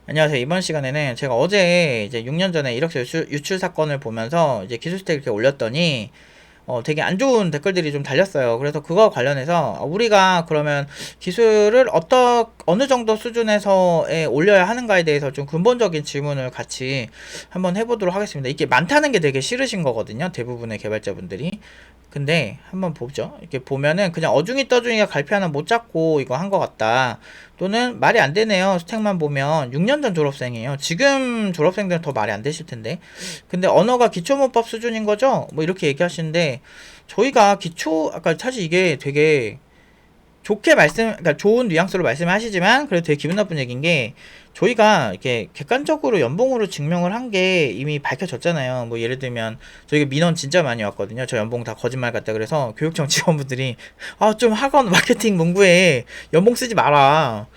안녕하세요. 이번 시간에는 제가 어제 이제 6년 전에 이력서 유출 사건을 보면서 이제 기술 스택 이렇게 올렸더니 되게 안 좋은 댓글들이 좀 달렸어요. 그래서 그거 관련해서 우리가 그러면 기술을 어느 정도 수준에서에 올려야 하는가에 대해서 좀 근본적인 질문을 같이 한번 해보도록 하겠습니다. 이게 많다는 게 되게 싫으신 거거든요. 대부분의 개발자분들이. 근데 한번 보죠. 이렇게 보면은 그냥 어중이 떠중이가 갈피 하나 못 잡고 이거 한 것 같다. 또는 말이 안 되네요. 스택만 보면 6년 전 졸업생이에요. 지금 졸업생들은 더 말이 안 되실 텐데. 근데 언어가 기초문법 수준인 거죠? 뭐 이렇게 얘기하시는데 저희가 아까 사실 이게 되게 그러니까 좋은 뉘앙스로 말씀하시지만 그래도 되게 기분 나쁜 얘기인 게 저희가 이렇게 객관적으로 연봉으로 증명을 한 게 이미 밝혀졌잖아요. 뭐 예를 들면 저희가 민원 진짜 많이 왔거든요. 저 연봉 다 거짓말 같다 그래서 교육청 직원분들이 좀 학원 마케팅 문구에 연봉 쓰지 마라.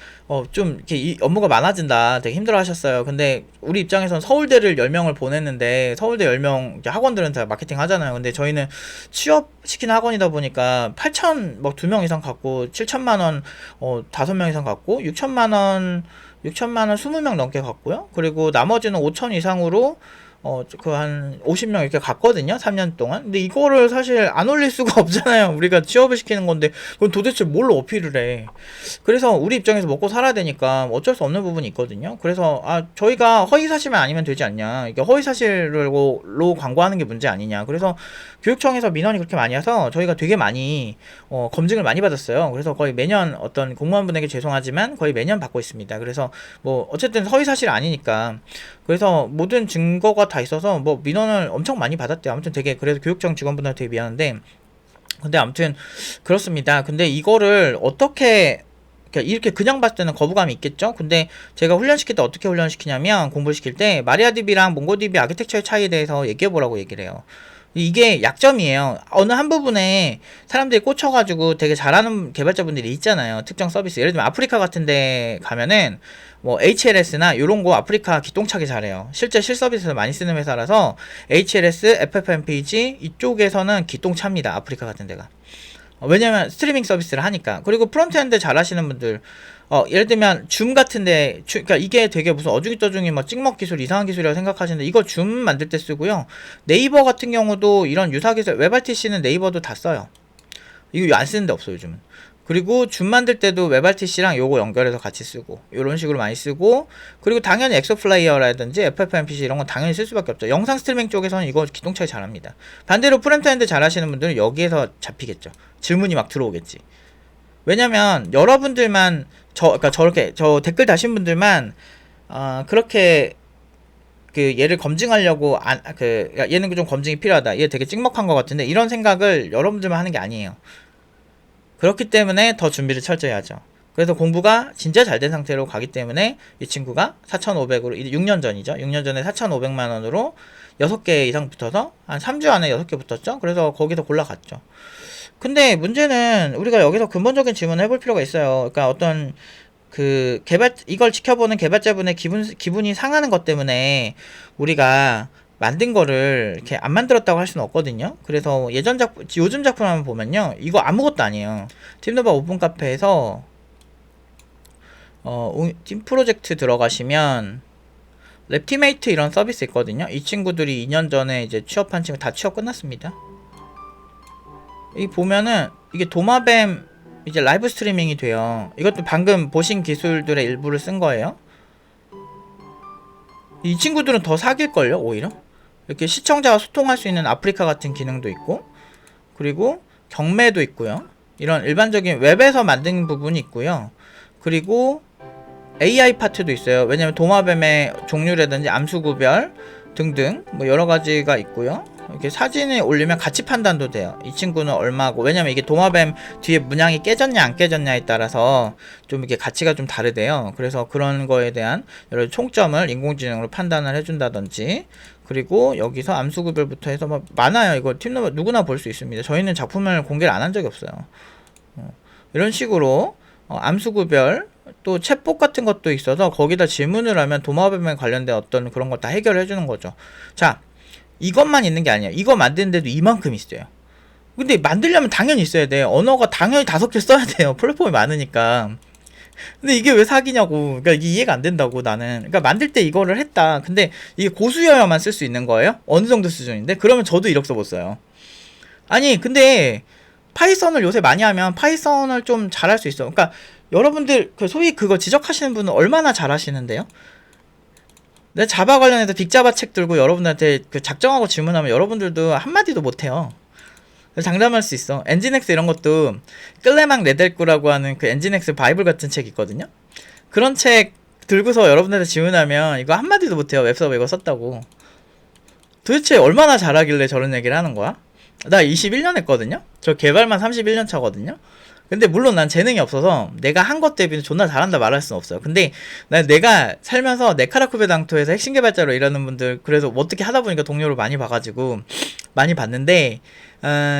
좀 이렇게 업무가 많아진다. 되게 힘들어 하셨어요. 근데 우리 입장에선 서울대를 10명을 보냈는데 서울대 10명 학원들은 다 마케팅 하잖아요. 근데 저희는 취업시키는 학원이다 보니까 8천 뭐 2명 이상 갖고 7천만 원 5명 이상 갖고 6천만 원 20명 넘게 갔고요. 그리고 나머지는 5천 이상으로 한 50명 이렇게 갔거든요. 3년 동안. 근데 이거를 사실 안 올릴 수가 없잖아요. 우리가 취업을 시키는 건데, 그건 도대체 뭘로 어필을 해. 그래서 우리 입장에서 먹고 살아야 되니까 어쩔 수 없는 부분이 있거든요. 그래서, 저희가 허위사실만 아니면 되지 않냐. 이게 허위사실로 광고하는 게 문제 아니냐. 그래서 교육청에서 민원이 그렇게 많이 와서 저희가 되게 많이, 검증을 많이 받았어요. 그래서 거의 매년 어떤 공무원분에게 죄송하지만 거의 매년 받고 있습니다. 그래서 뭐, 어쨌든 허위사실 아니니까. 그래서 모든 증거가 다 있어서 뭐 민원을 엄청 많이 받았대요. 아무튼 되게 그래서 교육청 직원분한테 되게 미안한데 근데 아무튼 그렇습니다. 근데 이거를 어떻게 그러니까 이렇게 그냥 봤을 때는 거부감이 있겠죠. 근데 제가 훈련시킬 때 어떻게 훈련시키냐면 공부를 시킬 때 마리아DB랑 몽고DB 아키텍처의 차이에 대해서 얘기해보라고 얘기를 해요. 이게 약점이에요. 어느 한 부분에 사람들이 꽂혀가지고 되게 잘하는 개발자분들이 있잖아요. 특정 서비스. 예를 들면 아프리카 같은 데 가면은 뭐 HLS나 요런 거 아프리카 기똥차게 잘해요. 실제 실서비스에서 많이 쓰는 회사라서 HLS, FFmpeg 이쪽에서는 기똥차입니다. 아프리카 같은 데가. 왜냐면 스트리밍 서비스를 하니까. 그리고 프론트엔드 잘 하시는 분들 예를 들면 줌 같은데 그러니까 이게 되게 무슨 어중이 떠중이 뭐 찍먹 기술 이상한 기술이라고 생각하시는데 이거 줌 만들 때 쓰고요. 네이버 같은 경우도 이런 유사 기술 웹RTC는 네이버도 다 써요. 이거 안 쓰는 데 없어 요즘은. 그리고 줌 만들 때도 웹RTC랑 요거 연결해서 같이 쓰고 이런 식으로 많이 쓰고 그리고 당연히 엑소플라이어라든지 FFmpeg 이런 건 당연히 쓸 수밖에 없죠. 영상 스트리밍 쪽에서는 이거 기동차게 잘합니다. 반대로 프론트엔드 잘하시는 분들은 여기에서 잡히겠죠. 질문이 막 들어오겠지. 왜냐면 여러분들만 그러니까 저렇게 댓글 다신 분들만 그렇게 그 얘를 검증하려고 얘는 좀 검증이 필요하다. 얘 되게 찍먹한 것 같은데 이런 생각을 여러분들만 하는 게 아니에요. 그렇기 때문에 더 준비를 철저히 하죠. 그래서 공부가 진짜 잘 된 상태로 가기 때문에 이 친구가 4,500으로 6년 전이죠. 6년 전에 4,500만 원으로 6개 이상 붙어서 한 3주 안에 6개 붙었죠. 그래서 거기서 골라갔죠. 근데 문제는 우리가 여기서 근본적인 질문을 해볼 필요가 있어요. 그러니까 어떤 이걸 지켜보는 개발자분의 기분이 상하는 것 때문에 우리가 만든 거를 이렇게 안 만들었다고 할 수는 없거든요. 그래서 요즘 작품 한번 보면요. 이거 아무것도 아니에요. 팀노바 오픈 카페에서, 팀 프로젝트 들어가시면, 랩티메이트 이런 서비스 있거든요. 이 친구들이 2년 전에 이제 취업한 친구 다 취업 끝났습니다. 이 보면은, 이게 도마뱀 이제 라이브 스트리밍이 돼요. 이것도 방금 보신 기술들의 일부를 쓴 거예요. 이 친구들은 더 사귈걸요, 오히려? 이렇게 시청자와 소통할 수 있는 아프리카 같은 기능도 있고, 그리고 경매도 있고요. 이런 일반적인 웹에서 만든 부분이 있고요. 그리고 AI 파트도 있어요. 왜냐면 도마뱀의 종류라든지 암수 구별 등등 뭐 여러 가지가 있고요. 이렇게 사진을 올리면 가치 판단도 돼요. 이 친구는 얼마고. 왜냐면 이게 도마뱀 뒤에 문양이 깨졌냐 안 깨졌냐에 따라서 좀 이렇게 가치가 좀 다르대요. 그래서 그런 거에 대한 여러 총점을 인공지능으로 판단을 해준다든지, 그리고 여기서 암수 구별부터 해서 뭐 많아요. 이거 팀노바 누구나 볼 수 있습니다. 저희는 작품을 공개를 안 한 적이 없어요. 이런 식으로 암수 구별, 또 챗봇 같은 것도 있어서 거기다 질문을 하면 도마뱀에 관련된 어떤 그런 걸 다 해결해 주는 거죠. 자, 이것만 있는 게 아니에요. 이거 만드는데도 이만큼 있어요. 근데 만들려면 당연히 있어야 돼요. 언어가 당연히 5개 써야 돼요. 플랫폼이 많으니까. 근데 이게 왜 사기냐고. 그러니까 이게 이해가 안 된다고 나는. 그러니까 만들 때 이거를 했다. 근데 이게 고수여야만 쓸 수 있는 거예요? 어느 정도 수준인데? 그러면 저도 이력서 못 써요. 아니 근데 파이썬을 요새 많이 하면 파이썬을 좀 잘할 수 있어. 그러니까 여러분들 그 소위 그거 지적하시는 분은 얼마나 잘하시는데요? 내 자바 관련해서 빅자바 책 들고 여러분들한테 그 작정하고 질문하면 여러분들도 한마디도 못해요. 장담할 수 있어. 엔진엑스 이런 것도 끌레망 네델꾸라고 하는 그 엔진엑스 바이블 같은 책 있거든요. 그런 책 들고서 여러분들한테 질문하면 이거 한마디도 못해요. 웹서버 이거 썼다고. 도대체 얼마나 잘하길래 저런 얘기를 하는 거야? 나 21년 했거든요? 저 개발만 31년 차거든요? 근데 물론 난 재능이 없어서 내가 한 것 대비는 존나 잘한다 말할 수는 없어요. 근데 내가 살면서 네카라쿠베 당토에서 핵심 개발자로 일하는 분들 그래서 어떻게 하다 보니까 동료를 많이 봐가지고 많이 봤는데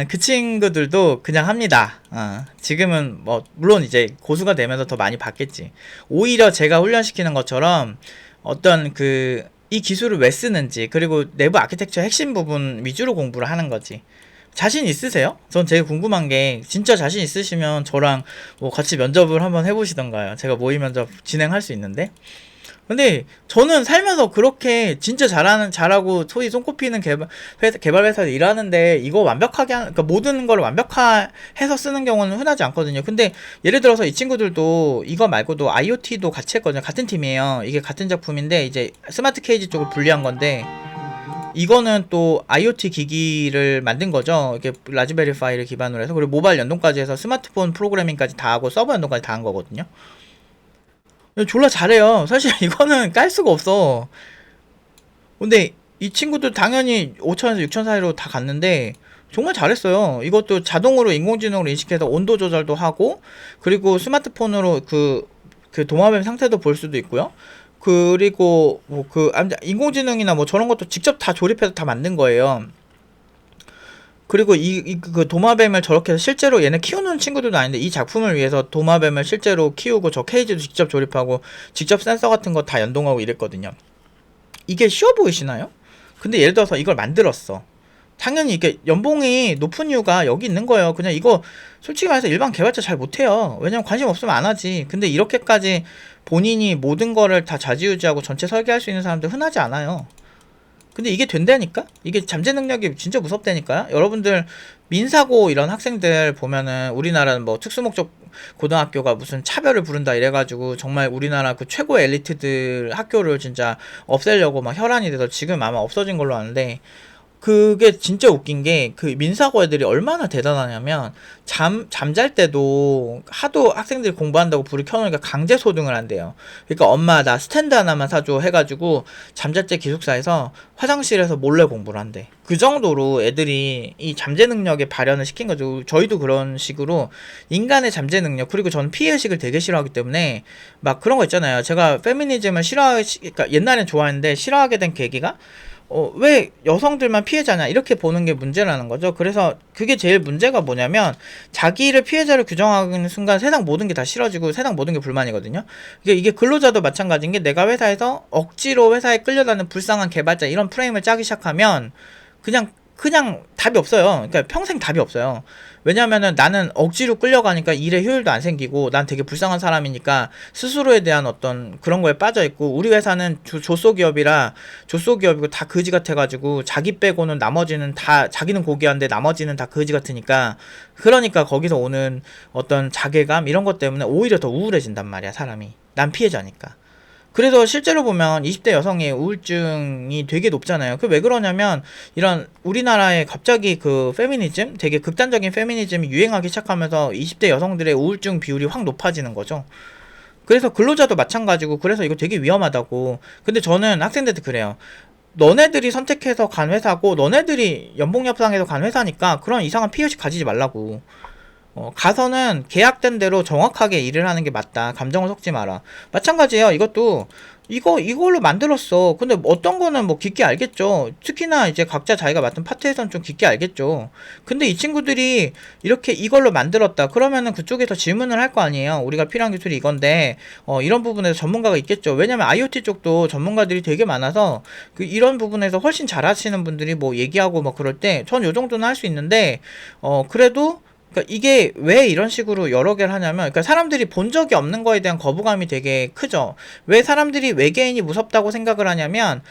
그 친구들도 그냥 합니다. 지금은 뭐 물론 이제 고수가 되면서 더 많이 봤겠지. 오히려 제가 훈련시키는 것처럼 어떤 이 기술을 왜 쓰는지 그리고 내부 아키텍처 핵심 부분 위주로 공부를 하는 거지. 자신 있으세요? 전 되게 궁금한 게 진짜 자신 있으시면 저랑 뭐 같이 면접을 한번 해보시던가요. 제가 모의 면접 진행할 수 있는데. 근데 저는 살면서 그렇게 진짜 잘하고 소위 손꼽히는 개발 회사에 일하는데 이거 완벽하게 그러니까 모든 걸 완벽해서 쓰는 경우는 흔하지 않거든요. 근데 예를 들어서 이 친구들도 이거 말고도 IoT도 같이 했거든요. 같은 팀이에요. 이게 같은 작품인데 이제 스마트 케이지 쪽을 분리한 건데 이거는 또 IoT 기기를 만든 거죠. 이렇게 라즈베리 파이를 기반으로 해서 그리고 모바일 연동까지 해서 스마트폰 프로그래밍까지 다 하고 서버 연동까지 다 한 거거든요. 졸라 잘해요. 사실 이거는 깔 수가 없어. 근데 이 친구들 당연히 5천에서 6천 사이로 다 갔는데 정말 잘했어요. 이것도 자동으로 인공지능으로 인식해서 온도 조절도 하고 그리고 스마트폰으로 그 도마뱀 상태도 볼 수도 있고요. 그리고 뭐 인공지능이나 뭐 저런 것도 직접 다 조립해서 다 만든 거예요. 그리고 그 도마뱀을 저렇게 해서 실제로 얘네 키우는 친구들도 아닌데 이 작품을 위해서 도마뱀을 실제로 키우고 저 케이지도 직접 조립하고 직접 센서 같은 거 다 연동하고 이랬거든요. 이게 쉬워 보이시나요? 근데 예를 들어서 이걸 만들었어. 당연히 이게 연봉이 높은 이유가 여기 있는 거예요. 그냥 이거 솔직히 말해서 일반 개발자 잘 못해요. 왜냐면 관심 없으면 안 하지. 근데 이렇게까지 본인이 모든 거를 다 좌지우지하고 전체 설계할 수 있는 사람들 흔하지 않아요. 근데 이게 된다니까? 이게 잠재 능력이 진짜 무섭다니까요? 여러분들 민사고 이런 학생들 보면은 우리나라는 뭐 특수목적 고등학교가 무슨 차별을 부른다 이래가지고 정말 우리나라 그 최고 엘리트들 학교를 진짜 없애려고 막 혈안이 돼서 지금 아마 없어진 걸로 아는데 그게 진짜 웃긴 게 그 민사고 애들이 얼마나 대단하냐면 잠잘 때도 하도 학생들이 공부한다고 불을 켜놓으니까 강제 소등을 한대요. 그러니까 엄마 나 스탠드 하나만 사줘 해가지고 잠잘 때 기숙사에서 화장실에서 몰래 공부를 한대. 그 정도로 애들이 이 잠재 능력에 발현을 시킨 거죠. 저희도 그런 식으로 인간의 잠재 능력 그리고 저는 피해의식을 되게 싫어하기 때문에 막 그런 거 있잖아요. 제가 페미니즘을 그러니까 옛날엔 좋아했는데 싫어하게 된 계기가 왜 여성들만 피해자냐 이렇게 보는 게 문제라는 거죠. 그래서 그게 제일 문제가 뭐냐면 자기를 피해자를 규정하는 순간 세상 모든 게 다 싫어지고 세상 모든 게 불만이거든요. 이게 근로자도 마찬가지인 게 내가 회사에서 억지로 회사에 끌려다니는 불쌍한 개발자 이런 프레임을 짜기 시작하면 그냥 답이 없어요. 그러니까 평생 답이 없어요. 왜냐면은 나는 억지로 끌려가니까 일에 효율도 안 생기고 난 되게 불쌍한 사람이니까 스스로에 대한 어떤 그런 거에 빠져있고 우리 회사는 조소기업이고 다 거지 같아가지고 자기 빼고는 나머지는 다 자기는 고귀한데 나머지는 다 거지 같으니까 그러니까 거기서 오는 어떤 자괴감 이런 것 때문에 오히려 더 우울해진단 말이야 사람이. 난 피해자니까. 그래서 실제로 보면 20대 여성의 우울증이 되게 높잖아요. 그 왜 그러냐면 이런 우리나라에 갑자기 그 페미니즘, 되게 극단적인 페미니즘이 유행하기 시작하면서 20대 여성들의 우울증 비율이 확 높아지는 거죠. 그래서 근로자도 마찬가지고 그래서 이거 되게 위험하다고. 근데 저는 학생들한테 그래요. 너네들이 선택해서 간 회사고 너네들이 연봉 협상해서 간 회사니까 그런 이상한 피해의식 가지지 말라고. 가서는 계약된 대로 정확하게 일을 하는 게 맞다. 감정을 섞지 마라. 마찬가지예요. 이것도 이걸로 만들었어. 근데 어떤 거는 뭐 깊게 알겠죠. 특히나 이제 각자 자기가 맡은 파트에선 좀 깊게 알겠죠. 근데 이 친구들이 이렇게 이걸로 만들었다. 그러면은 그쪽에서 질문을 할 거 아니에요. 우리가 필요한 기술이 이건데 이런 부분에서 전문가가 있겠죠. 왜냐면 IoT 쪽도 전문가들이 되게 많아서 이런 부분에서 훨씬 잘하시는 분들이 뭐 얘기하고 뭐 그럴 때 전 요 정도는 할 수 있는데 그래도 그러니까 이게 왜 이런 식으로 여러 개를 하냐면, 그러니까 사람들이 본 적이 없는 거에 대한 거부감이 되게 크죠. 왜 사람들이 외계인이 무섭다고 생각을 하냐면,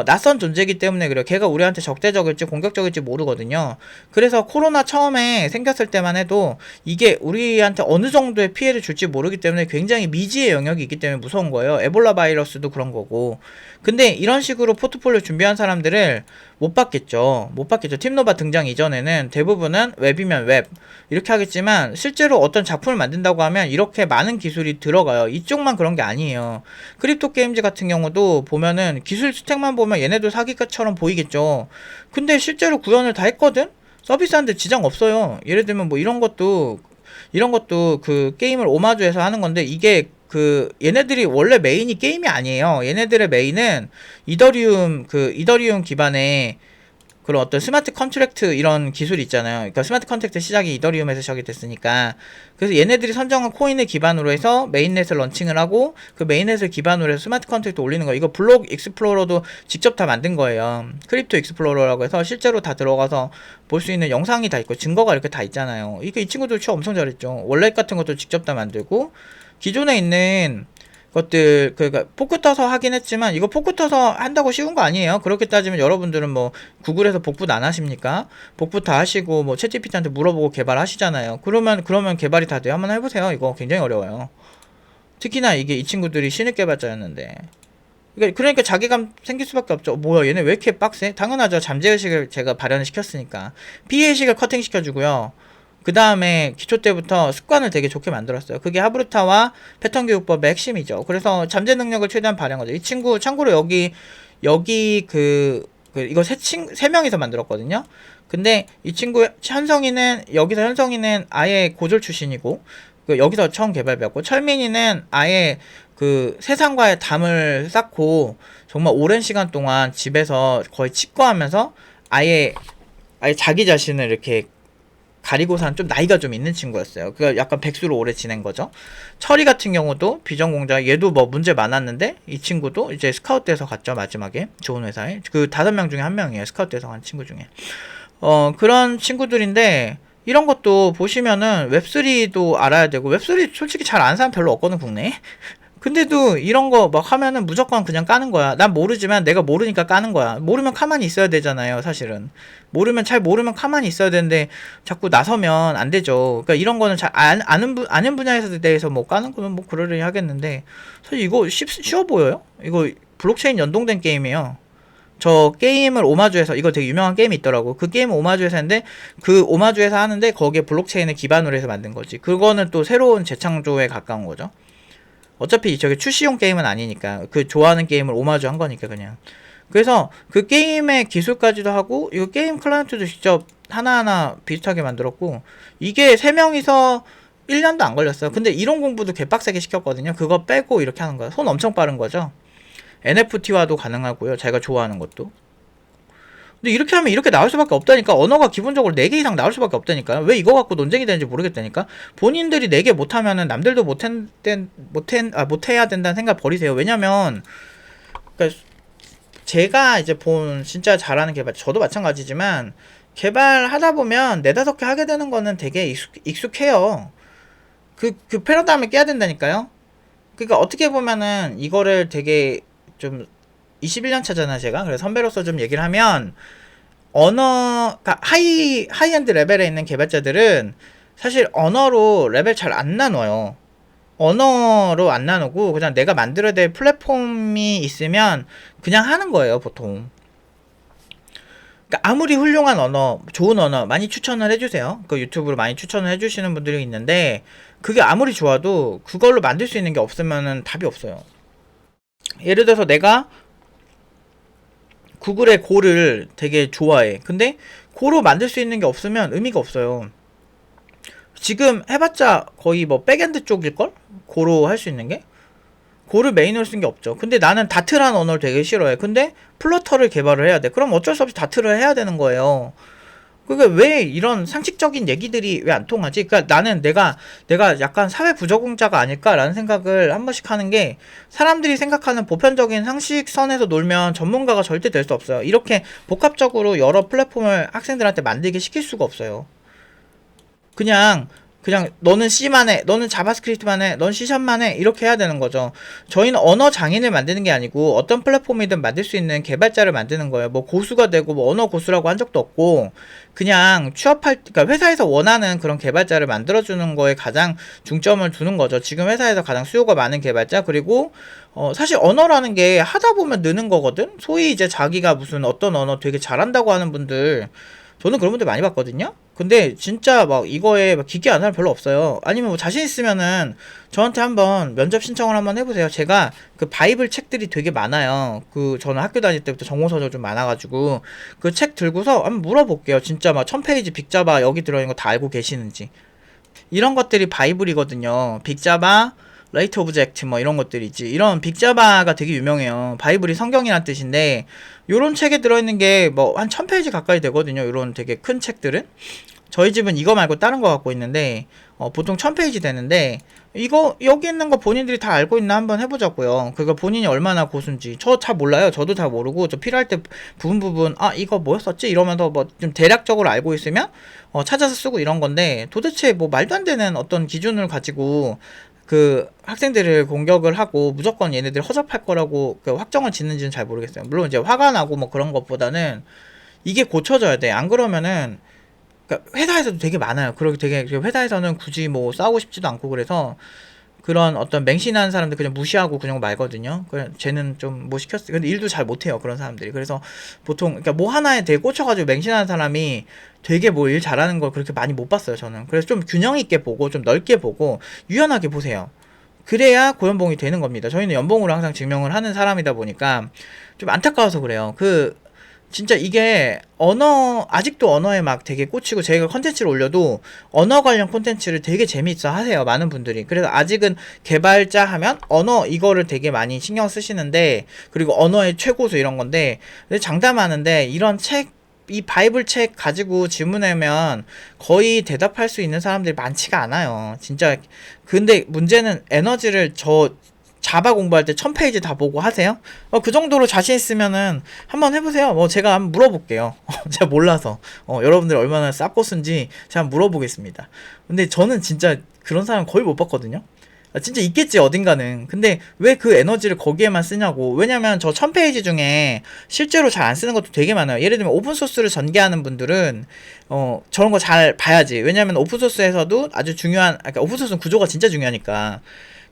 낯선 존재이기 때문에 그래요. 걔가 우리한테 적대적일지 공격적일지 모르거든요. 그래서 코로나 처음에 생겼을 때만 해도 이게 우리한테 어느 정도의 피해를 줄지 모르기 때문에 굉장히 미지의 영역이 있기 때문에 무서운 거예요. 에볼라 바이러스도 그런 거고. 근데 이런 식으로 포트폴리오 준비한 사람들을 못 받겠죠. 못 받겠죠. 팀노바 등장 이전에는 대부분은 웹이면 웹 이렇게 하겠지만, 실제로 어떤 작품을 만든다고 하면 이렇게 많은 기술이 들어가요. 이쪽만 그런 게 아니에요. 크립토 게임즈 같은 경우도 보면은 기술 스택만 보면 얘네도 사기처럼 보이겠죠. 근데 실제로 구현을 다 했거든? 서비스하는데 지장 없어요. 예를 들면 뭐 이런 것도 그 게임을 오마주해서 하는 건데, 이게 그 얘네들이 원래 메인이 게임이 아니에요. 얘네들의 메인은 이더리움 기반의 그런 어떤 스마트 컨트랙트 이런 기술이 있잖아요. 그러니까 스마트 컨트랙트 시작이 이더리움에서 시작이 됐으니까. 그래서 얘네들이 선정한 코인을 기반으로 해서 메인넷을 런칭을 하고, 그 메인넷을 기반으로 해서 스마트 컨트랙트 올리는 거예요. 이거 블록 익스플로러도 직접 다 만든 거예요. 크립토 익스플로러라고 해서 실제로 다 들어가서 볼 수 있는 영상이 다 있고 증거가 이렇게 다 있잖아요. 이게 이 친구들 취업 엄청 잘했죠. 원래 같은 것도 직접 다 만들고, 기존에 있는 것들, 그러니까 포크 터서 하긴 했지만 이거 포크 터서 한다고 쉬운 거 아니에요. 그렇게 따지면 여러분들은 뭐 구글에서 복붙 안 하십니까? 복붙 다 하시고 뭐 챗GPT한테 물어보고 개발하시잖아요. 그러면 개발이 다 돼요. 한번 해보세요. 이거 굉장히 어려워요. 특히나 이게 이 친구들이 신입 개발자였는데. 그러니까 자괴감 생길 수밖에 없죠. 뭐야, 얘네 왜 이렇게 빡세? 당연하죠. 잠재의식을 제가 발현을 시켰으니까. 피해의식을 커팅 시켜주고요. 그 다음에 기초 때부터 습관을 되게 좋게 만들었어요. 그게 하브루타와 패턴 교육법의 핵심이죠. 그래서 잠재 능력을 최대한 발휘한 거죠. 이 친구, 참고로 여기 이거 세 명이서 만들었거든요. 근데 이 친구 여기서 현성이는 아예 고졸 출신이고, 여기서 처음 개발배웠고, 철민이는 아예 그 세상과의 담을 쌓고 정말 오랜 시간 동안 집에서 거의 치과하면서 아예 자기 자신을 이렇게 가리고 산 좀 나이가 좀 있는 친구였어요. 그러니까 약간 백수로 오래 지낸 거죠. 철이 같은 경우도 비전공자, 얘도 뭐 문제 많았는데 이 친구도 이제 스카웃돼서 갔죠. 마지막에 좋은 회사에. 그 5명 중에 1명이에요. 스카웃돼서 간 친구 중에. 그런 친구들인데, 이런 것도 보시면은 웹3도 알아야 되고, 웹3 솔직히 잘 아는 사람 별로 없거든, 국내에. 근데도 이런 거 막 하면은 무조건 그냥 까는 거야. 난 모르지만 내가 모르니까 까는 거야. 모르면 가만히 있어야 되잖아요, 사실은. 잘 모르면 가만히 있어야 되는데 자꾸 나서면 안 되죠. 그러니까 이런 거는 잘 아는 분야에 대해서 뭐 까는 거는 뭐 그러려니 하겠는데, 사실 이거 쉬워 보여요? 이거 블록체인 연동된 게임이에요. 저 게임을 오마주해서, 이거 되게 유명한 게임이 있더라고. 그 게임을 오마주해서 했는데, 그 오마주해서 하는데 거기에 블록체인을 기반으로 해서 만든 거지. 그거는 또 새로운 재창조에 가까운 거죠. 어차피 저게 출시용 게임은 아니니까, 그 좋아하는 게임을 오마주 한 거니까 그냥. 그래서 그 게임의 기술까지도 하고, 이거 게임 클라이언트도 직접 하나하나 비슷하게 만들었고, 이게 3명이서 1년도 안 걸렸어요. 근데 이론 공부도 개빡세게 시켰거든요. 그거 빼고 이렇게 하는 거야. 손 엄청 빠른 거죠. NFT화도 가능하고요. 자기가 좋아하는 것도. 근데 이렇게 하면 이렇게 나올 수밖에 없다니까. 언어가 기본적으로 4개 이상 나올 수밖에 없다니까. 왜 이거 갖고 논쟁이 되는지 모르겠다니까. 본인들이 4개 못하면은 남들도 못해야 된다는 생각 버리세요. 왜냐면, 그러니까 제가 이제 본 진짜 잘하는 개발, 저도 마찬가지지만, 개발하다 보면 4-5개 하게 되는 거는 되게 익숙해요. 그 패러다임을 깨야 된다니까요. 그러니까 어떻게 보면은 이거를 되게 좀 21년 차잖아 제가. 그래서 선배로서 좀 얘기를 하면, 그러니까 하이엔드 레벨에 있는 개발자들은 사실 언어로 레벨 잘 안 나눠요. 언어로 안 나누고 그냥 내가 만들어야 될 플랫폼이 있으면 그냥 하는 거예요, 보통. 그러니까 아무리 훌륭한 언어, 좋은 언어 많이 추천을 해주세요. 그 유튜브로 많이 추천을 해주시는 분들이 있는데, 그게 아무리 좋아도 그걸로 만들 수 있는 게 없으면은 답이 없어요. 예를 들어서 내가 구글의 고를 되게 좋아해. 근데 고로 만들 수 있는 게 없으면 의미가 없어요. 지금 해봤자 거의 뭐 백엔드 쪽일걸? 고로 할 수 있는 게? 고를 메인으로 쓴 게 없죠. 근데 나는 다트라는 언어를 되게 싫어해. 근데 플러터를 개발을 해야 돼. 그럼 어쩔 수 없이 다트를 해야 되는 거예요. 그게 왜 이런 상식적인 얘기들이 왜 안 통하지? 그러니까 나는 내가 약간 사회 부적응자가 아닐까라는 생각을 한 번씩 하는 게, 사람들이 생각하는 보편적인 상식선에서 놀면 전문가가 절대 될 수 없어요. 이렇게 복합적으로 여러 플랫폼을 학생들한테 만들게 시킬 수가 없어요. 그냥 너는 C만 해, 너는 자바스크립트만 해, 넌 C샵만 해, 이렇게 해야 되는 거죠. 저희는 언어 장인을 만드는 게 아니고 어떤 플랫폼이든 만들 수 있는 개발자를 만드는 거예요. 뭐 고수가 되고 뭐 언어 고수라고 한 적도 없고, 그냥 그러니까 회사에서 원하는 그런 개발자를 만들어주는 거에 가장 중점을 두는 거죠. 지금 회사에서 가장 수요가 많은 개발자. 그리고 사실 언어라는 게 하다 보면 느는 거거든. 소위 이제 자기가 무슨 어떤 언어 되게 잘한다고 하는 분들, 저는 그런 분들 많이 봤거든요. 근데 진짜 막 이거에 막 기계 안 하는 별로 없어요. 아니면 뭐 자신 있으면은 저한테 한번 면접 신청을 한번 해보세요. 제가 그 바이블 책들이 되게 많아요. 그 저는 학교 다닐 때부터 정보서적 좀 많아가지고 그 책 들고서 한번 물어볼게요. 진짜 막 1000페이지 빅자바 여기 들어있는 거 다 알고 계시는지. 이런 것들이 바이블이거든요. 빅자바, 레이트 오브젝트 뭐 이런 것들이지. 이런 빅자바가 되게 유명해요. 바이블이 성경이란 뜻인데 요런 책에 들어있는 게 뭐 한 1000페이지 가까이 되거든요. 요런 되게 큰 책들은. 저희 집은 이거 말고 다른 거 갖고 있는데 보통 1000페이지 되는데, 이거 여기 있는 거 본인들이 다 알고 있나 한번 해보자고요. 그거 본인이 얼마나 고수인지. 저 잘 몰라요. 저도 잘 모르고, 저 필요할 때 부분 이거 뭐였었지 이러면서 뭐 좀 대략적으로 알고 있으면 찾아서 쓰고 이런 건데, 도대체 뭐 말도 안 되는 어떤 기준을 가지고 그 학생들을 공격을 하고 무조건 얘네들 허접할 거라고 그 확정을 짓는지는 잘 모르겠어요. 물론 이제 화가 나고 뭐 그런 것보다는 이게 고쳐져야 돼. 안 그러면은, 그러니까 회사에서도 되게 많아요. 그렇게 되게 회사에서는 굳이 뭐 싸우고 싶지도 않고, 그래서 그런 어떤 맹신하는 사람들 그냥 무시하고 그냥 말거든요. 그냥 쟤는 좀 뭐 시켰어. 근데 일도 잘 못해요. 그런 사람들이. 그래서 보통 그러니까 뭐 하나에 되게 꽂혀가지고 맹신하는 사람이 되게 뭐 일 잘하는 걸 그렇게 많이 못 봤어요. 저는. 그래서 좀 균형 있게 보고 좀 넓게 보고 유연하게 보세요. 그래야 고연봉이 되는 겁니다. 저희는 연봉으로 항상 증명을 하는 사람이다 보니까 좀 안타까워서 그래요. 진짜 이게 아직도 언어에 막 되게 꽂히고, 저희가 컨텐츠를 올려도 언어 관련 콘텐츠를 되게 재미있어 하세요. 많은 분들이. 그래서 아직은 개발자 하면 언어 이거를 되게 많이 신경 쓰시는데, 그리고 언어의 최고수 이런 건데, 장담하는데 이 바이블 책 가지고 질문하면 거의 대답할 수 있는 사람들이 많지가 않아요. 진짜. 근데 문제는 에너지를 자바 공부할 때 1000페이지 다 보고 하세요? 그 정도로 자신 있으면은 한번 해보세요. 제가 한번 물어볼게요. 제가 몰라서. 여러분들 얼마나 쌉고수인지 제가 한번 물어보겠습니다. 근데 저는 진짜 그런 사람 거의 못 봤거든요. 진짜 있겠지, 어딘가는. 근데 왜 그 에너지를 거기에만 쓰냐고. 왜냐면 저 1000페이지 중에 실제로 잘 안 쓰는 것도 되게 많아요. 예를 들면 오픈소스를 전개하는 분들은 저런 거 잘 봐야지. 왜냐면 오픈소스에서도 아주 그러니까 오픈소스는 구조가 진짜 중요하니까.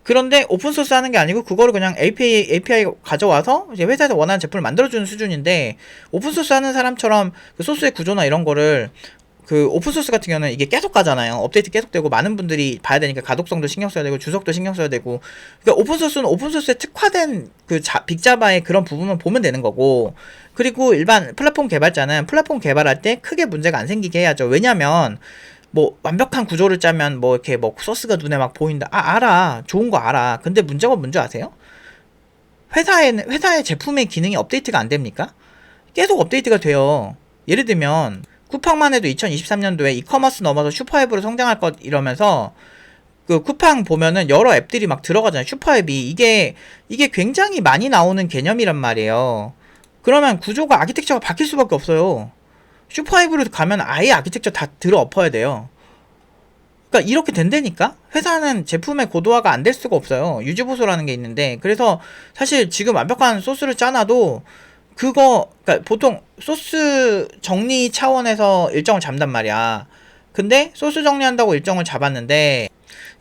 그런데 오픈소스 하는 게 아니고 그거를 그냥 API 가져와서 이제 회사에서 원하는 제품을 만들어주는 수준인데, 오픈소스 하는 사람처럼 그 소스의 구조나 이런 거를, 그 오픈소스 같은 경우는 이게 계속 가잖아요. 업데이트 계속 되고 많은 분들이 봐야 되니까 가독성도 신경 써야 되고 주석도 신경 써야 되고. 그러니까 오픈소스는 오픈소스에 특화된 그 빅자바의 그런 부분만 보면 되는 거고, 그리고 일반 플랫폼 개발자는 플랫폼 개발할 때 크게 문제가 안 생기게 해야죠. 왜냐면 뭐 완벽한 구조를 짜면 뭐 이렇게 뭐 소스가 눈에 막 보인다. 알아. 좋은 거 알아. 근데 문제가 뭔지 아세요? 회사의 제품의 기능이 업데이트가 안 됩니까? 계속 업데이트가 돼요. 예를 들면 쿠팡만 해도 2023년도에 이커머스 넘어서 슈퍼앱으로 성장할 것 이러면서, 그 쿠팡 보면은 여러 앱들이 막 들어가잖아요. 슈퍼앱이. 이게 굉장히 많이 나오는 개념이란 말이에요. 그러면 구조가 아키텍처가 바뀔 수밖에 없어요. 슈퍼앱으로 가면 아예 아키텍처 다 들어 엎어야 돼요. 그러니까 이렇게 된다니까? 회사는 제품의 고도화가 안 될 수가 없어요. 유지보수라는 게 있는데. 그래서 사실 지금 완벽한 소스를 짜놔도 그러니까 보통 소스 정리 차원에서 일정을 잡단 말이야. 근데 소스 정리한다고 일정을 잡았는데,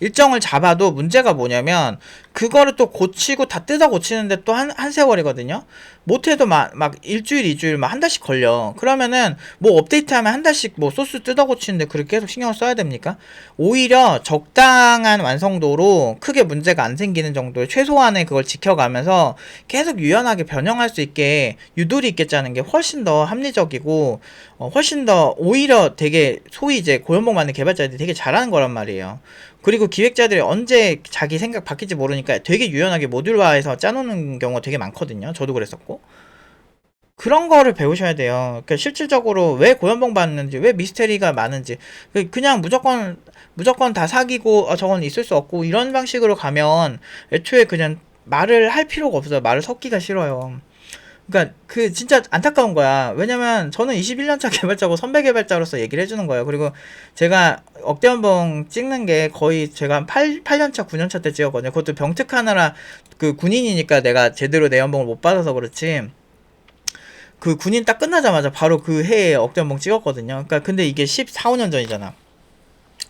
일정을 잡아도 문제가 뭐냐면 그거를 또 고치고 다 뜯어 고치는데 또 한 세월이거든요. 못해도 막 일주일, 이주일, 막 한 달씩 걸려. 그러면은 뭐 업데이트하면 한 달씩 뭐 소스 뜯어 고치는데 그렇게 계속 신경을 써야 됩니까? 오히려 적당한 완성도로 크게 문제가 안 생기는 정도의 최소한의 그걸 지켜가면서 계속 유연하게 변형할 수 있게 유도리 있게 짜는 게 훨씬 더 합리적이고, 훨씬 더 오히려 되게 소위 이제 고연봉 받는 개발자들이 되게 잘하는 거란 말이에요. 그리고 기획자들이 언제 자기 생각 바뀔지 모르니까 되게 유연하게 모듈화해서 짜놓는 경우가 되게 많거든요. 저도 그랬었고. 그런 거를 배우셔야 돼요. 그러니까 실질적으로 왜 고연봉 받는지, 왜 미스테리가 많은지. 그냥 무조건 다 사기고, 저건 있을 수 없고, 이런 방식으로 가면 애초에 그냥 말을 할 필요가 없어요. 말을 섞기가 싫어요. 그러니까 그 진짜 안타까운 거야. 왜냐면 저는 21년차 개발자고 선배 개발자로서 얘기를 해주는 거예요. 그리고 제가 억대연봉 찍는 게 거의 제가 한 8년차, 9년차 때 찍었거든요. 그것도 병특하느라 그 군인이니까 내가 제대로 내 연봉을 못 받아서 그렇지. 그 군인 딱 끝나자마자 바로 그 해에 억대연봉 찍었거든요. 그러니까 근데 이게 14, 15년 전이잖아.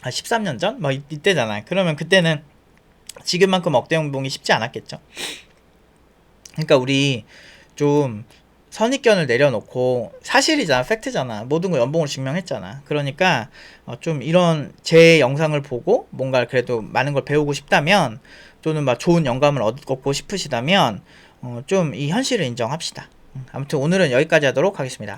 아, 13년 전? 막 이때잖아. 그러면 그때는 지금만큼 억대연봉이 쉽지 않았겠죠. 그러니까 우리 좀 선입견을 내려놓고 사실이잖아, 팩트잖아, 모든 걸 연봉으로 증명했잖아. 그러니까 좀 이런 제 영상을 보고 뭔가 그래도 많은 걸 배우고 싶다면, 또는 막 좋은 영감을 얻고 싶으시다면 좀 이 현실을 인정합시다. 아무튼 오늘은 여기까지 하도록 하겠습니다.